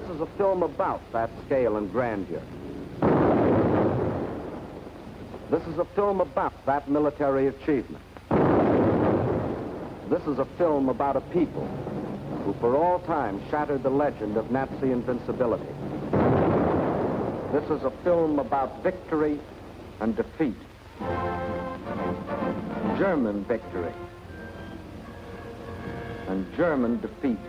is a film about that scale and grandeur. This is a film about that military achievement. This is a film about a people who for all time shattered the legend of Nazi invincibility. This is a film about victory and defeat. German victory and German defeat.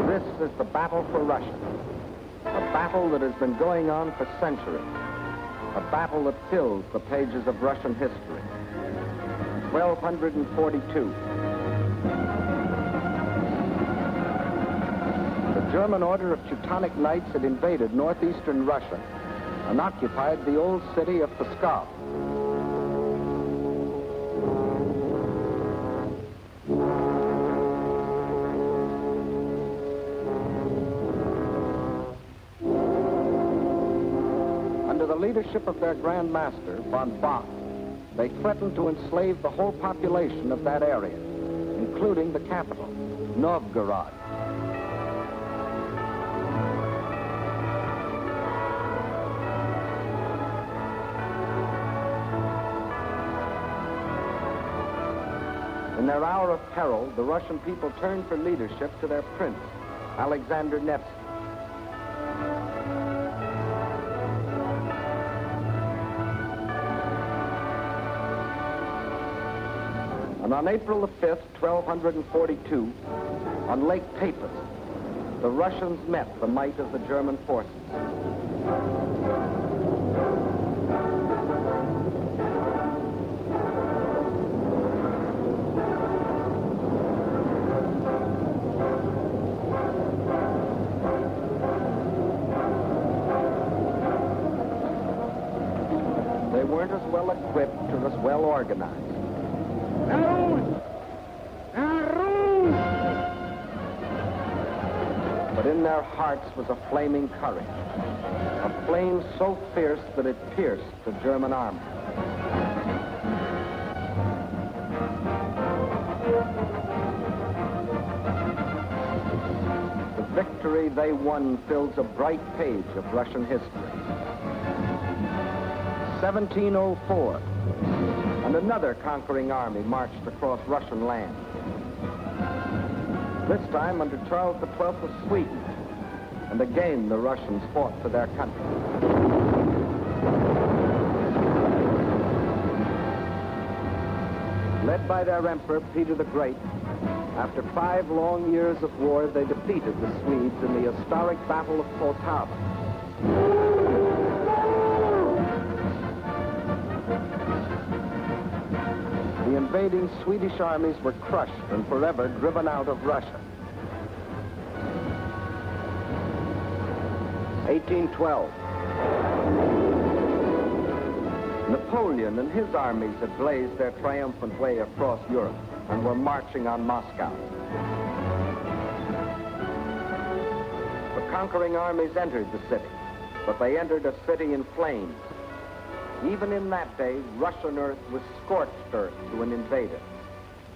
This is the battle for Russia, a battle that has been going on for centuries, a battle that fills the pages of Russian history. 1242. The German Order of Teutonic Knights had invaded northeastern Russia and occupied the old city of Pskov. Under the leadership of their Grand Master, von Bock, they threatened to enslave the whole population of that area, including the capital, Novgorod. In their hour of peril, the Russian people turned for leadership to their prince, Alexander Nevsky. And on April the 5th, 1242, on Lake Peipus, the Russians met the might of the German forces. They weren't as well equipped or as well organized. But in their hearts was a flaming courage, a flame so fierce that it pierced the German army. The victory they won fills a bright page of Russian history. 1704, and another conquering army marched across Russian land. This time under Charles XII of Sweden, and again the Russians fought for their country. Led by their emperor, Peter the Great, after 5 long years of war, they defeated the Swedes in the historic Battle of Poltava. The invading Swedish armies were crushed and forever driven out of Russia. 1812. Napoleon and his armies had blazed their triumphant way across Europe and were marching on Moscow. The conquering armies entered the city, but they entered a city in flames. Even in that day, Russian earth was scorched earth to an invader.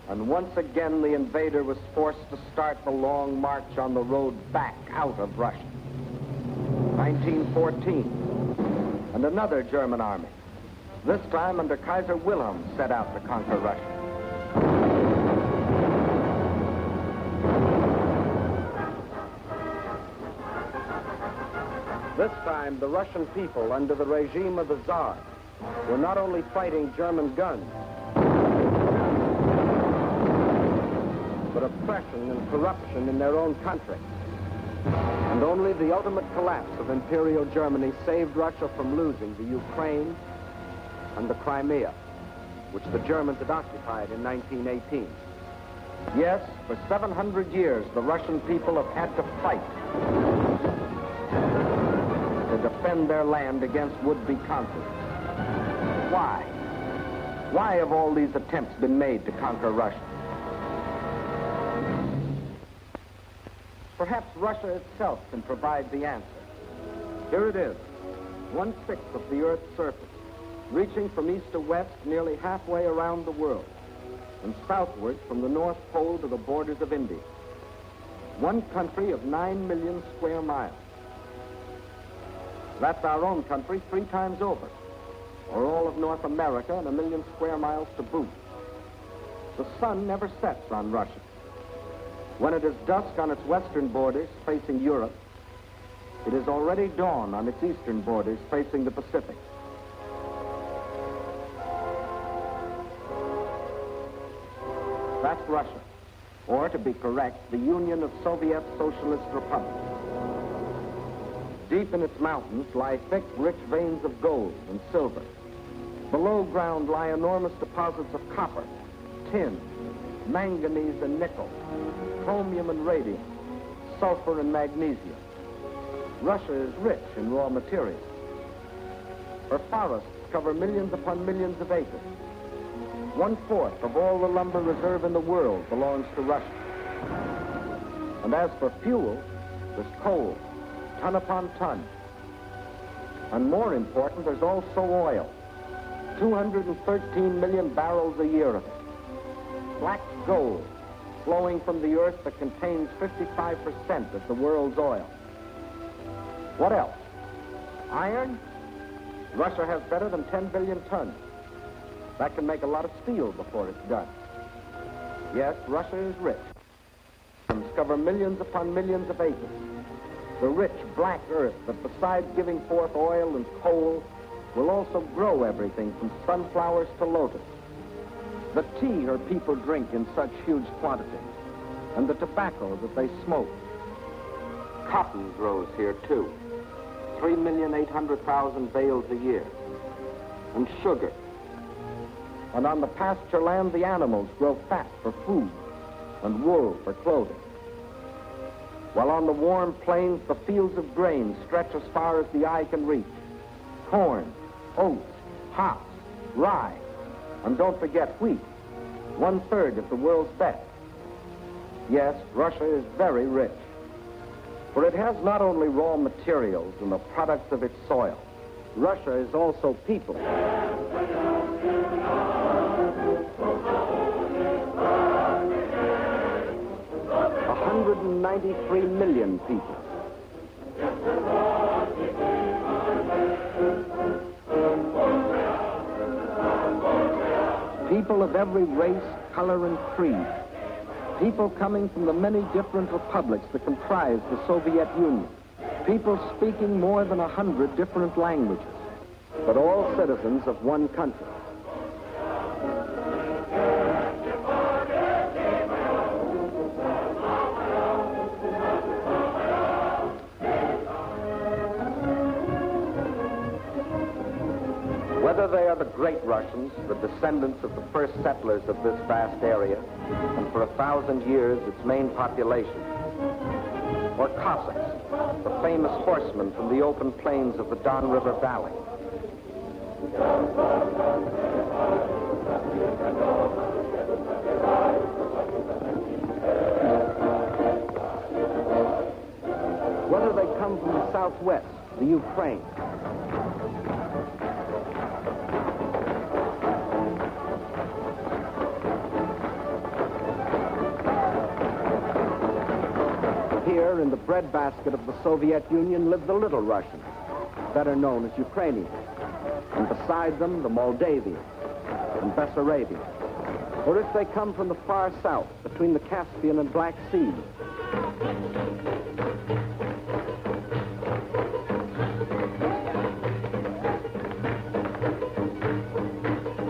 And once again, the invader was forced to start the long march on the road back out of Russia. 1914, and another German army, this time under Kaiser Wilhelm, set out to conquer Russia. This time, the Russian people, under the regime of the Tsar, were not only fighting German guns, but oppression and corruption in their own country. And only the ultimate collapse of Imperial Germany saved Russia from losing the Ukraine and the Crimea, which the Germans had occupied in 1918. Yes, for 700 years, the Russian people have had to fight to defend their land against would-be conquerors. Why? Why have all these attempts been made to conquer Russia? Perhaps Russia itself can provide the answer. Here it is, 1/6 of the Earth's surface, reaching from east to west nearly halfway around the world. and southward from the North Pole to the borders of India. One country of 9 million square miles. That's our own country 3 times over, or all of North America and 1 million square miles to boot. The sun never sets on Russia. When it is dusk on its western borders facing Europe, it is already dawn on its eastern borders facing the Pacific. That's Russia, or to be correct, the Union of Soviet Socialist Republics. Deep in its mountains lie thick, rich veins of gold and silver. Below ground lie enormous deposits of copper, tin, manganese and nickel, chromium and radium, sulfur and magnesium. Russia is rich in raw materials. Her forests cover millions upon millions of acres. 1/4 of all the lumber reserve in the world belongs to Russia. And as for fuel, there's coal, ton upon ton. And more important, there's also oil. 213 million barrels a year of it. Black gold flowing from the earth that contains 55% of the world's oil. What else? Iron? Russia has better than 10 billion tons. That can make a lot of steel before it's done. Yes, Russia is rich. Cover millions upon millions of acres. The rich black earth that besides giving forth oil and coal will also grow everything from sunflowers to lotus. The tea her people drink in such huge quantities, and the tobacco that they smoke. Cotton grows here too, 3,800,000 bales a year. And sugar. And on the pasture land, the animals grow fat for food and wool for clothing. While on the warm plains, the fields of grain stretch as far as the eye can reach. Corn, oats, hops, rye, and don't forget wheat, 1/3 of the world's best. Yes, Russia is very rich, for it has not only raw materials and the products of its soil. Russia is also people. 193 million people. People of every race, color, and creed. People coming from the many different republics that comprise the Soviet Union. People speaking more than 100 different languages, but all citizens of one country. Whether they are the great Russians, the descendants of the first settlers of this vast area, and for 1,000 years its main population, or Cossacks, the famous horsemen from the open plains of the Don River Valley. Whether they come from the southwest, the Ukraine, here in the breadbasket of the Soviet Union live the little Russians, better known as Ukrainians, and beside them the Moldavians and Bessarabians. Or if they come from the far south, between the Caspian and Black Seas,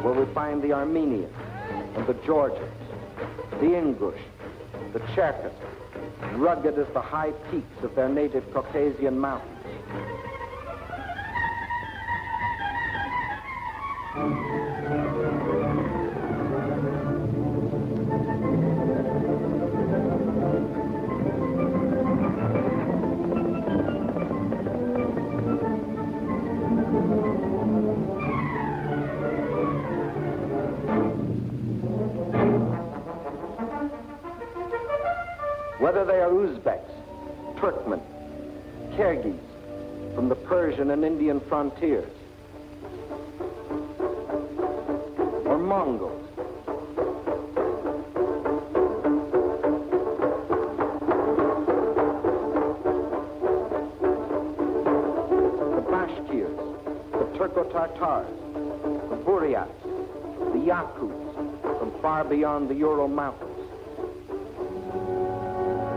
where we find the Armenians and the Georgians, the Ingush, the Cherkesses, rugged as the high peaks of their native Caucasian mountains. Whether they are Uzbeks, Turkmen, Kyrgyz, from the Persian and Indian frontiers, or Mongols, Tatars, the Buryats, the Yakuts from far beyond the Ural Mountains,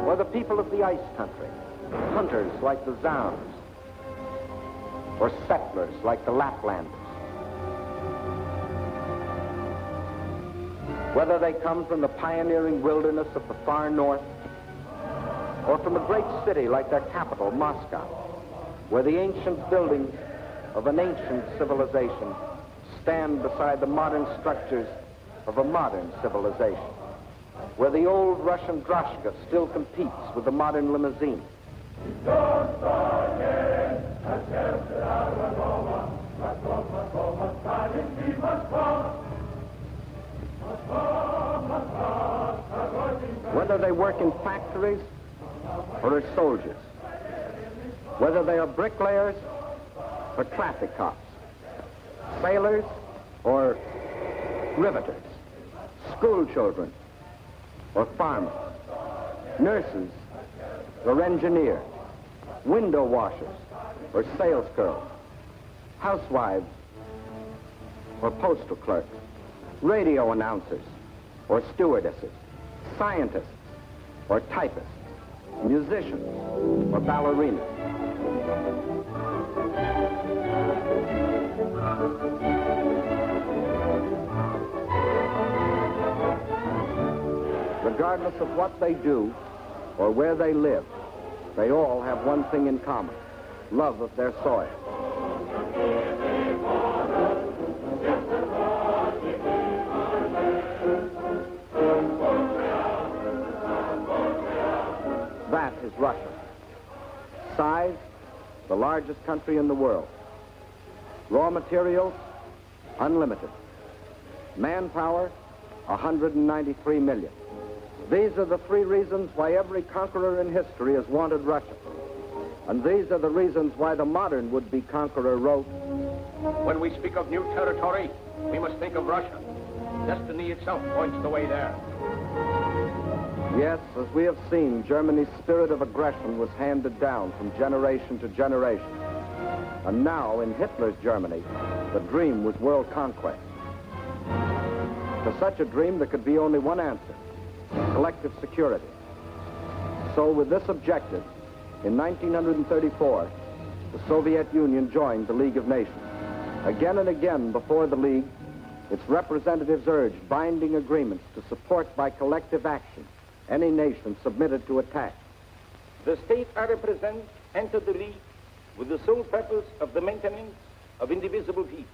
or the people of the ice country, hunters like the Zauns, or settlers like the Laplanders. Whether they come from the pioneering wilderness of the far north, or from a great city like their capital, Moscow, where the ancient buildings of an ancient civilization stand beside the modern structures of a modern civilization, where the old Russian droshka still competes with the modern limousine. Whether they work in factories or as soldiers, whether they are bricklayers or traffic cops, sailors or riveters, school children or farmers, nurses or engineers, window washers or sales girls, housewives or postal clerks, radio announcers or stewardesses, scientists or typists, musicians or ballerinas. Regardless of what they do or where they live, they all have one thing in common: love of their soil. That is Russia. Size, the largest country in the world. Raw materials, unlimited. Manpower, 193 million. These are the three reasons why every conqueror in history has wanted Russia. And these are the reasons why the modern would-be conqueror wrote, "When we speak of new territory, we must think of Russia. Destiny itself points the way there." Yes, as we have seen, Germany's spirit of aggression was handed down from generation to generation. And now, in Hitler's Germany, the dream was world conquest. To such a dream, there could be only one answer: collective security. So with this objective, in 1934, the Soviet Union joined the League of Nations. Again and again before the League, its representatives urged binding agreements to support by collective action any nation submitted to attack. The states I represent entered the League with the sole purpose of the maintenance of indivisible peace.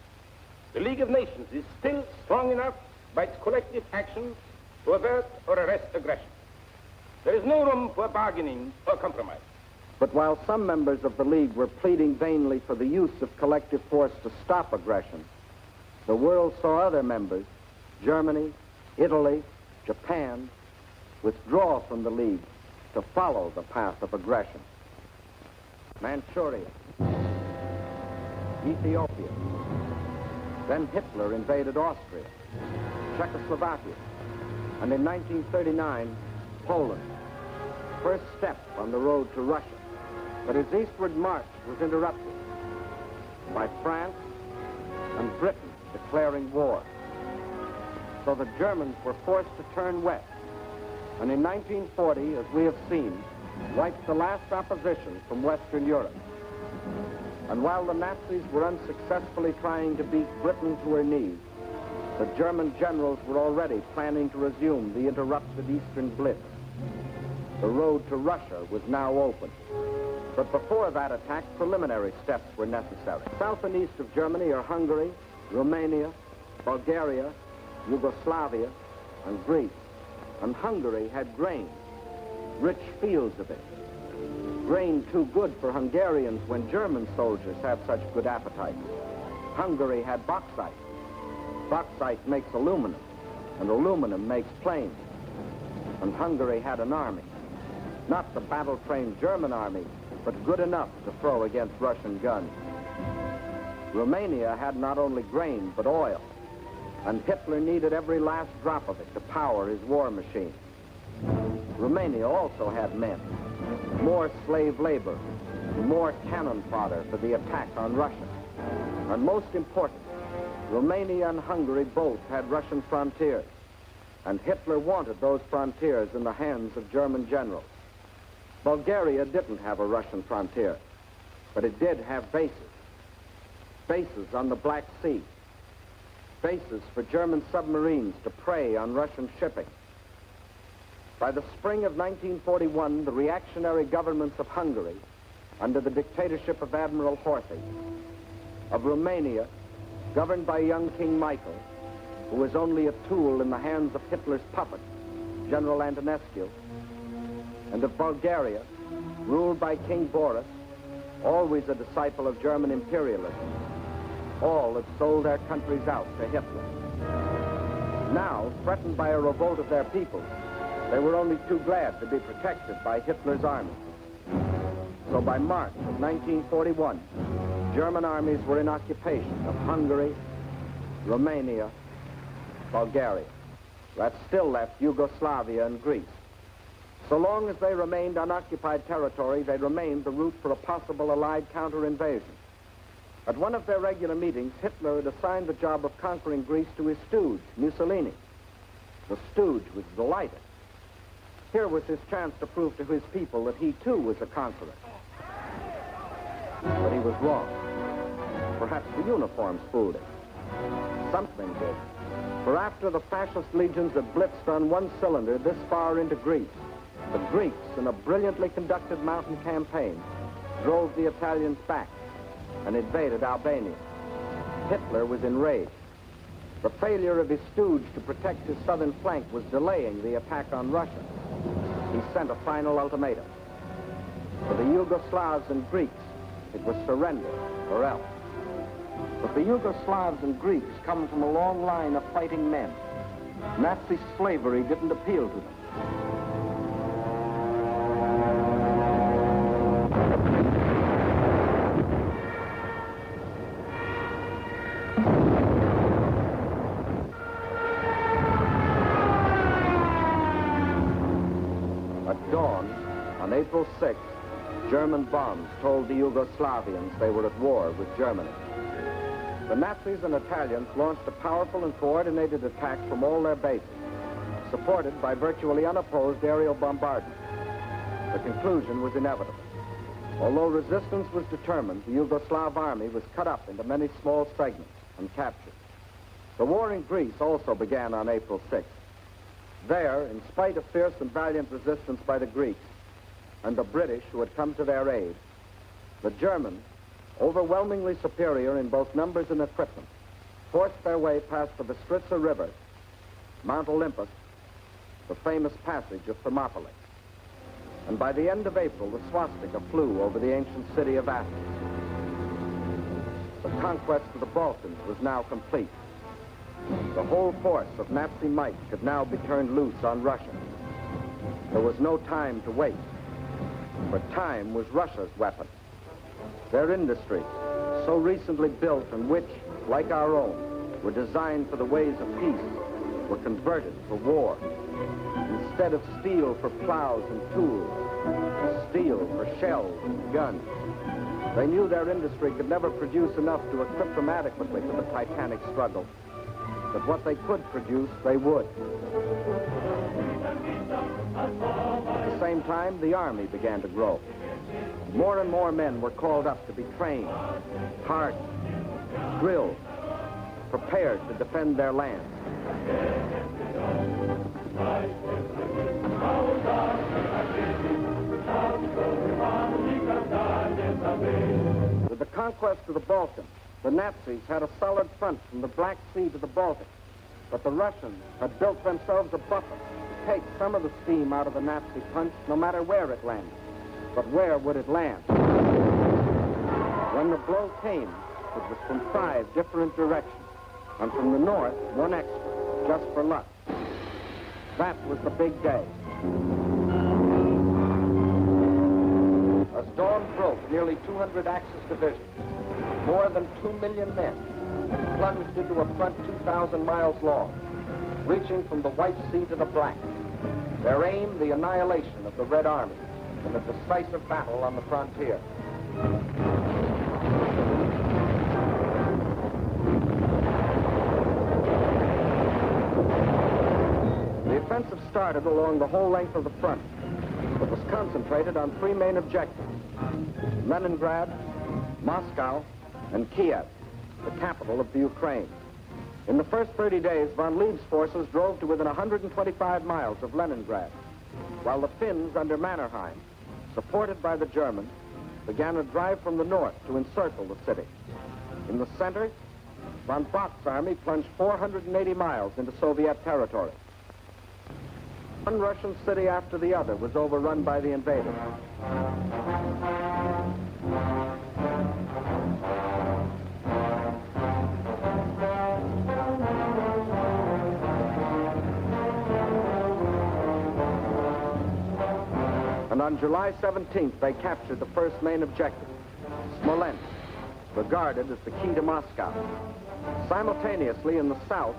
The League of Nations is still strong enough by its collective actions to avert or arrest aggression. There is no room for bargaining or compromise. But while some members of the League were pleading vainly for the use of collective force to stop aggression, the world saw other members, Germany, Italy, Japan, withdraw from the League to follow the path of aggression. Manchuria, Ethiopia, then Hitler invaded Austria, Czechoslovakia, and in 1939, Poland. First step on the road to Russia. But his eastward march was interrupted by France and Britain declaring war. So the Germans were forced to turn west. And in 1940, as we have seen, wiped the last opposition from Western Europe. And while the Nazis were unsuccessfully trying to beat Britain to her knees, the German generals were already planning to resume the interrupted Eastern Blitz. The road to Russia was now open. But before that attack, preliminary steps were necessary. South and east of Germany are Hungary, Romania, Bulgaria, Yugoslavia, and Greece. And Hungary had grain, rich fields of it. Grain too good for Hungarians when German soldiers have such good appetites. Hungary had bauxite. Bauxite makes aluminum, and aluminum makes planes. And Hungary had an army. Not the battle-trained German army, but good enough to throw against Russian guns. Romania had not only grain, but oil. And Hitler needed every last drop of it to power his war machine. Romania also had men, more slave labor, more cannon fodder for the attack on Russia. And most important, Romania and Hungary both had Russian frontiers, and Hitler wanted those frontiers in the hands of German generals. Bulgaria didn't have a Russian frontier, but it did have bases. Bases on the Black Sea. Bases for German submarines to prey on Russian shipping. By the spring of 1941, the reactionary governments of Hungary, under the dictatorship of Admiral Horthy, of Romania, governed by young King Michael, who was only a tool in the hands of Hitler's puppet, General Antonescu, and of Bulgaria, ruled by King Boris, always a disciple of German imperialism. All had sold their countries out to Hitler. Now, threatened by a revolt of their peoples, they were only too glad to be protected by Hitler's army. So by March of 1941, German armies were in occupation of Hungary, Romania, Bulgaria. That still left Yugoslavia and Greece. So long as they remained unoccupied territory, they remained the route for a possible Allied counter-invasion. At one of their regular meetings, Hitler had assigned the job of conquering Greece to his stooge, Mussolini. The stooge was delighted. Here was his chance to prove to his people that he too was a conqueror. But he was wrong. Perhaps the uniforms fooled him. Something did. For after the fascist legions had blitzed on one cylinder this far into Greece, the Greeks, in a brilliantly conducted mountain campaign, drove the Italians back and invaded Albania. Hitler was enraged. The failure of his stooge to protect his southern flank was delaying the attack on Russia. He sent a final ultimatum. For the Yugoslavs and Greeks, it was surrender or else. But the Yugoslavs and Greeks come from a long line of fighting men. Nazi slavery didn't appeal to them. At dawn, on April 6th, German bombs told the Yugoslavians they were at war with Germany. The Nazis and Italians launched a powerful and coordinated attack from all their bases, supported by virtually unopposed aerial bombardment. The conclusion was inevitable. Although resistance was determined, the Yugoslav army was cut up into many small segments and captured. The war in Greece also began on April 6th. There, in spite of fierce and valiant resistance by the Greeks and the British who had come to their aid, the Germans, overwhelmingly superior in both numbers and equipment, forced their way past the Bistritsa River, Mount Olympus, the famous passage of Thermopylae. And by the end of April, the swastika flew over the ancient city of Athens. The conquest of the Balkans was now complete. The whole force of Nazi might could now be turned loose on Russia. There was no time to waste, for time was Russia's weapon. Their industries, so recently built and which, like our own, were designed for the ways of peace, were converted for war. Instead of steel for plows and tools, steel for shells and guns. They knew their industry could never produce enough to equip them adequately for the titanic struggle. But what they could produce, they would. At the same time, the army began to grow. More and more men were called up to be trained, hardened, drilled, prepared to defend their land. With the conquest of the Balkans, the Nazis had a solid front from the Black Sea to the Baltic, but the Russians had built themselves a buffer to take some of the steam out of the Nazi punch, no matter where it landed. But where would it land? When the blow came, it was from 5 different directions, and from the north, 1 extra, just for luck. That was the big day. As dawn broke, nearly 200 Axis divisions, more than 2 million men, plunged into a front 2,000 miles long, reaching from the White Sea to the Black. Their aim, the annihilation of the Red Army in a decisive battle on the frontier. offensive started along the whole length of the front. It was concentrated on three main objectives: Leningrad, Moscow, and Kiev, the capital of the Ukraine. In the first 30 days, von Lieb's forces drove to within 125 miles of Leningrad, while the Finns under Mannerheim, supported by the Germans, began a drive from the north to encircle the city. In the center, von Bock's army plunged 480 miles into Soviet territory. One Russian city after the other was overrun by the invaders. And on July 17th, they captured the first main objective, Smolensk, regarded as the key to Moscow. Simultaneously, in the south,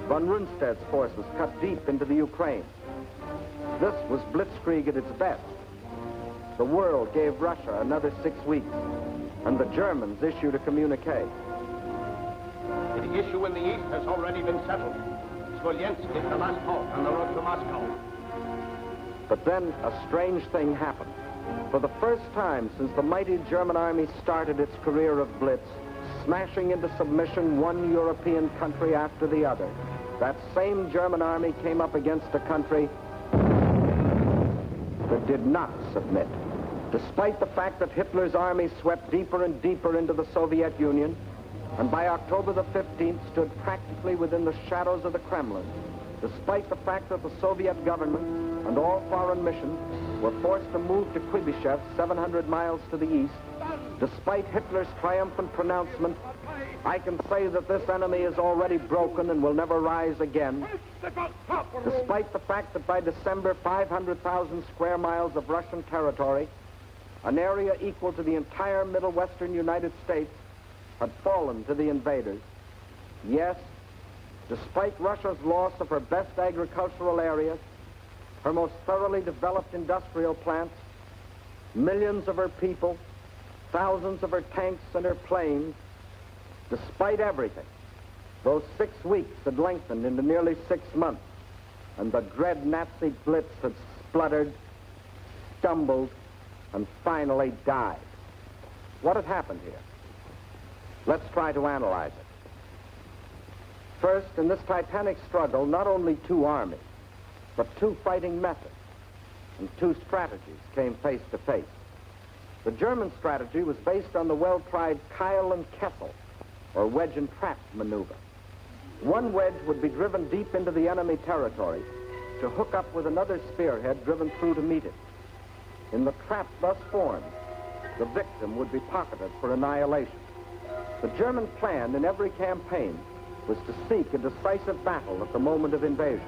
von Rundstedt's forces cut deep into the Ukraine. This was blitzkrieg at its best. The world gave Russia another 6 weeks, and the Germans issued a communique. The issue in the east has already been settled. Smolensk is the last halt on the road to Moscow. But then a strange thing happened. For the first time since the mighty German army started its career of blitz, smashing into submission one European country after the other, that same German army came up against a country that did not submit. Despite the fact that Hitler's army swept deeper and deeper into the Soviet Union, and by October the 15th stood practically within the shadows of the Kremlin, despite the fact that the Soviet government and all foreign missions were forced to move to Kuibyshev 700 miles to the east, despite Hitler's triumphant pronouncement, I can say that this enemy is already broken and will never rise again. Despite the fact that by December, 500,000 square miles of Russian territory, an area equal to the entire Middle Western United States, had fallen to the invaders. Yes, despite Russia's loss of her best agricultural areas, her most thoroughly developed industrial plants, millions of her people, thousands of her tanks and her planes, despite everything, those 6 weeks had lengthened into nearly 6 months, and the dread Nazi blitz had spluttered, stumbled, and finally died. What had happened here? Let's try to analyze it. First, in this titanic struggle, not only two armies, but two fighting methods and two strategies came face to face. The German strategy was based on the well-tried Keil and Kessel, or wedge and trap maneuver. One wedge would be driven deep into the enemy territory to hook up with another spearhead driven through to meet it. In the trap thus formed, the victim would be pocketed for annihilation. The German plan in every campaign was to seek a decisive battle at the moment of invasion.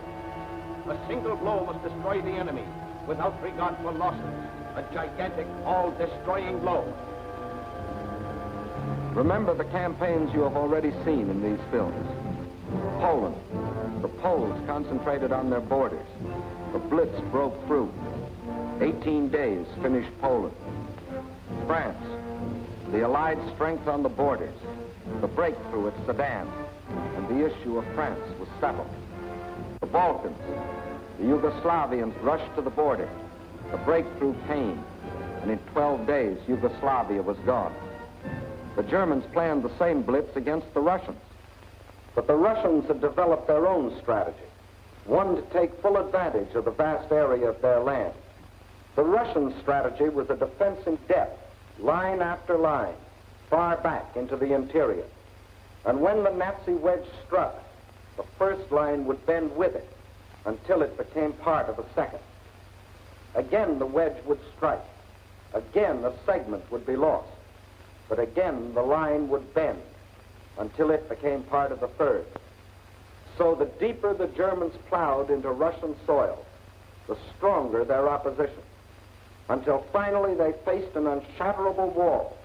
A single blow must destroy the enemy without regard for losses. A gigantic, all-destroying blow. Remember the campaigns you have already seen in these films. Poland. The Poles concentrated on their borders. The Blitz broke through. 18 days finished Poland. France. The Allied strength on the borders. The breakthrough at Sedan. And the issue of France was settled. The Balkans. The Yugoslavians rushed to the border. The breakthrough came, and in 12 days, Yugoslavia was gone. The Germans planned the same blitz against the Russians. But the Russians had developed their own strategy, one to take full advantage of the vast area of their land. The Russian strategy was a defense in depth, line after line, far back into the interior. And when the Nazi wedge struck, the first line would bend with it until it became part of the second. Again, the wedge would strike. Again, a segment would be lost. But again, the line would bend until it became part of the third. So the deeper the Germans plowed into Russian soil, the stronger their opposition, until finally they faced an unshatterable wall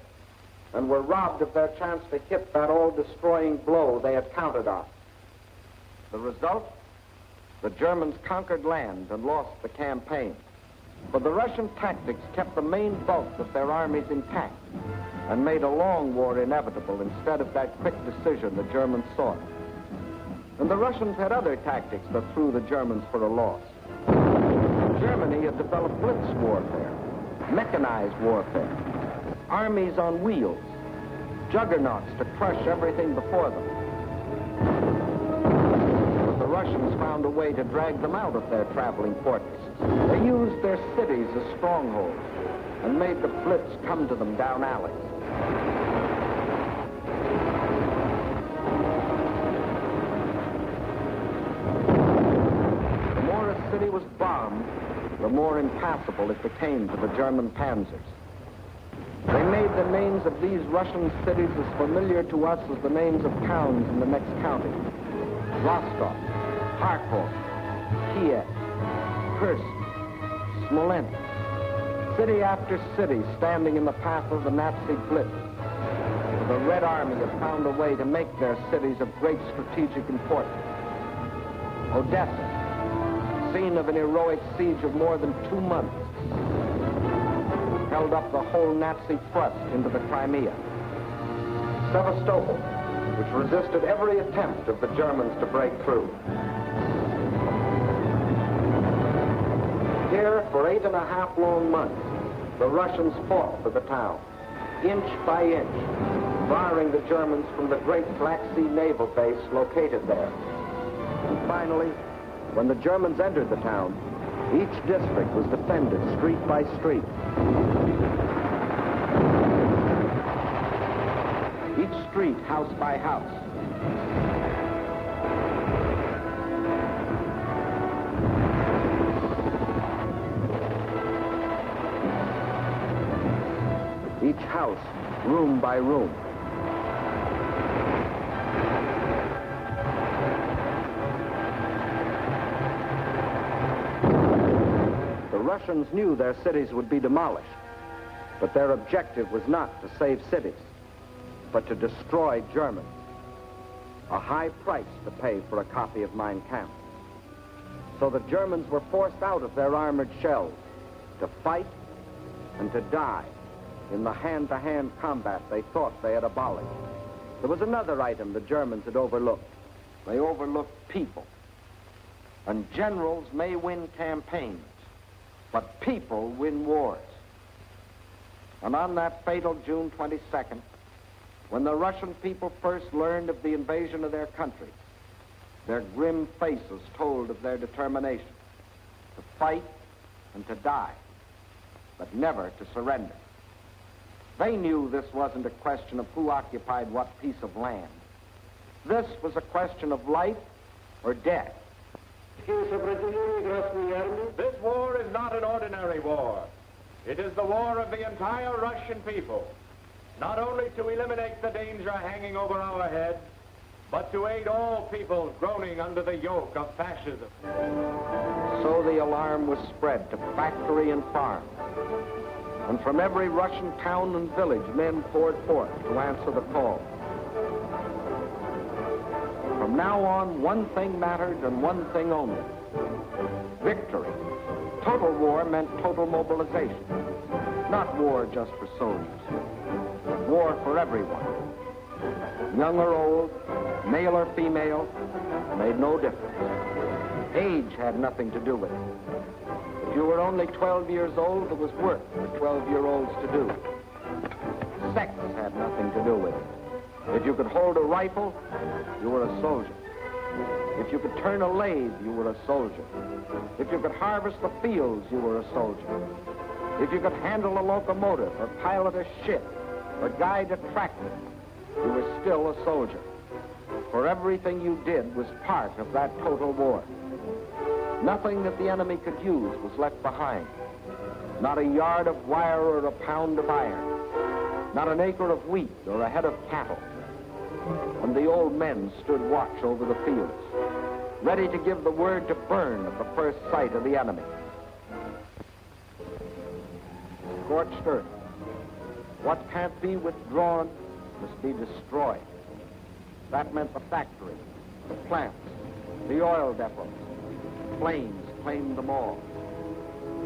and were robbed of their chance to hit that all-destroying blow they had counted on. The result? The Germans conquered land and lost the campaign. But the Russian tactics kept the main bulk of their armies intact and made a long war inevitable instead of that quick decision the Germans sought. And the Russians had other tactics that threw the Germans for a loss. Germany had developed blitz warfare, mechanized warfare, armies on wheels, juggernauts to crush everything before them. But the Russians found a way to drag them out of their traveling fortresses. They used their cities as strongholds and made the blitz come to them down alleys. The more a city was bombed, the more impassable it became to the German panzers. They made the names of these Russian cities as familiar to us as the names of towns in the next county. Rostov, Kharkov, Kiev, Kursk, Smolensk. City after city standing in the path of the Nazi blitz. The Red Army had found a way to make their cities of great strategic importance. Odessa, scene of an heroic siege of more than 2 months, held up the whole Nazi thrust into the Crimea. Sevastopol, which resisted every attempt of the Germans to break through. Here, for 8.5 long months, the Russians fought for the town, inch by inch, barring the Germans from the great Black Sea naval base located there. And finally, when the Germans entered the town, each district was defended street by street. Each street house by house. Each house, room by room. The Russians knew their cities would be demolished, but their objective was not to save cities, but to destroy Germany. A high price to pay for a copy of Mein Kampf. So the Germans were forced out of their armored shells to fight and to die in the hand-to-hand combat they thought they had abolished. There was another item the Germans had overlooked. They overlooked people. And generals may win campaigns, but people win wars. And on that fatal June 22nd, when the Russian people first learned of the invasion of their country, their grim faces told of their determination to fight and to die, but never to surrender. They knew this wasn't a question of who occupied what piece of land. This was a question of life or death. This war is not an ordinary war. It is the war of the entire Russian people. Not only to eliminate the danger hanging over our heads, but to aid all people groaning under the yoke of fascism. So the alarm was spread to factory and farm. And from every Russian town and village, men poured forth to answer the call. From now on, one thing mattered and one thing only. Victory. Total war meant total mobilization. Not war just for soldiers, but war for everyone. Young or old, male or female, made no difference. Age had nothing to do with it. If you were only 12 years old, there was work for 12-year-olds to do. Sex had nothing to do with it. If you could hold a rifle, you were a soldier. If you could turn a lathe, you were a soldier. If you could harvest the fields, you were a soldier. If you could handle a locomotive or pilot a ship or guide a tractor, you were still a soldier. For everything you did was part of that total war. Nothing that the enemy could use was left behind. Not a yard of wire or a pound of iron. Not an acre of wheat or a head of cattle. And the old men stood watch over the fields, ready to give the word to burn at the first sight of the enemy. Scorched earth. What can't be withdrawn must be destroyed. That meant the factories, the plants, the oil depots. Flames claimed them all.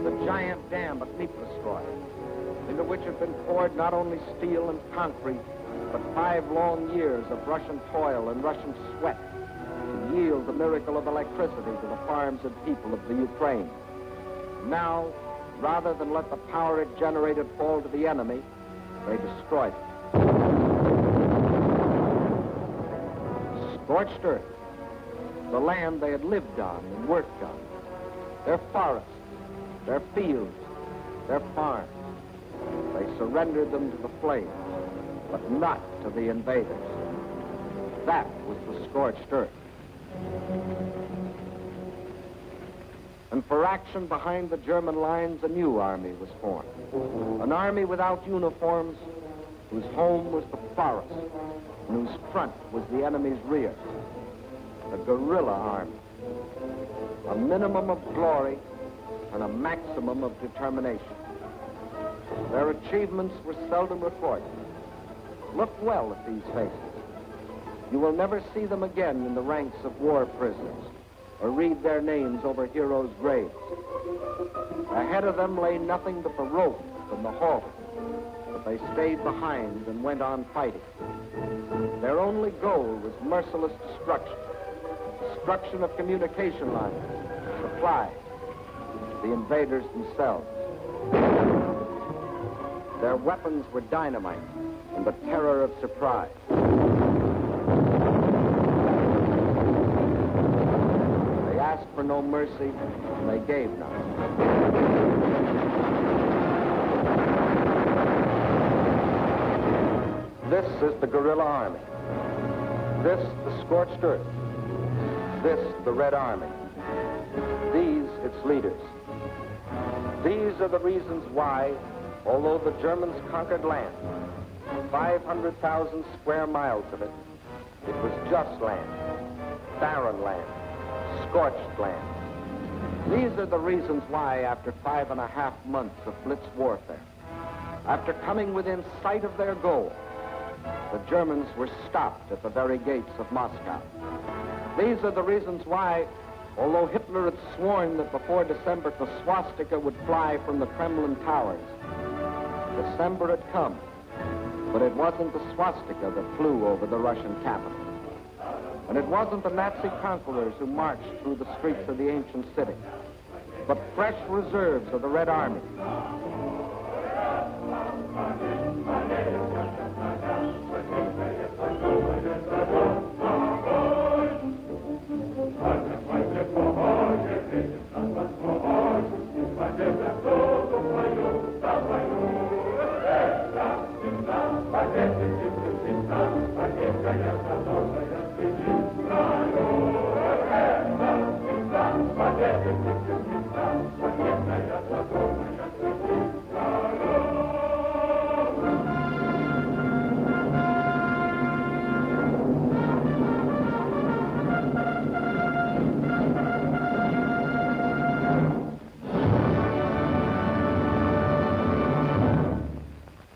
The giant dam at Dnieperstroy, into which had been poured not only steel and concrete, but 5 long years of Russian toil and Russian sweat, and yield the miracle of electricity to the farms and people of the Ukraine. Now, rather than let the power it generated fall to the enemy, they destroyed it. Scorched earth, the land they had lived on and worked on, their forests, their fields, their farms. They surrendered them to the flames, but not to the invaders. That was the scorched earth. And for action behind the German lines, a new army was formed. An army without uniforms, whose home was the forest, and whose front was the enemy's rear. The guerrilla army. A minimum of glory and a maximum of determination. Their achievements were seldom recorded. Look well at these faces. You will never see them again in the ranks of war prisoners or read their names over heroes' graves. Ahead of them lay nothing but the rope and the halter, but they stayed behind and went on fighting. Their only goal was merciless destruction. Destruction of communication lines, supplies, the invaders themselves. Their weapons were dynamite and the terror of surprise. They asked for no mercy, and they gave none. This is the guerrilla army. This, the scorched earth. This, the Red Army. These, its leaders. These are the reasons why, although the Germans conquered land, 500,000 square miles of it, it was just land, barren land, scorched land. These are the reasons why, after 5.5 months of blitz warfare, after coming within sight of their goal, the Germans were stopped at the very gates of Moscow. These are the reasons why, although Hitler had sworn that before December the swastika would fly from the Kremlin towers, December had come, but it wasn't the swastika that flew over the Russian capital. And it wasn't the Nazi conquerors who marched through the streets of the ancient city, but fresh reserves of the Red Army. Thank you.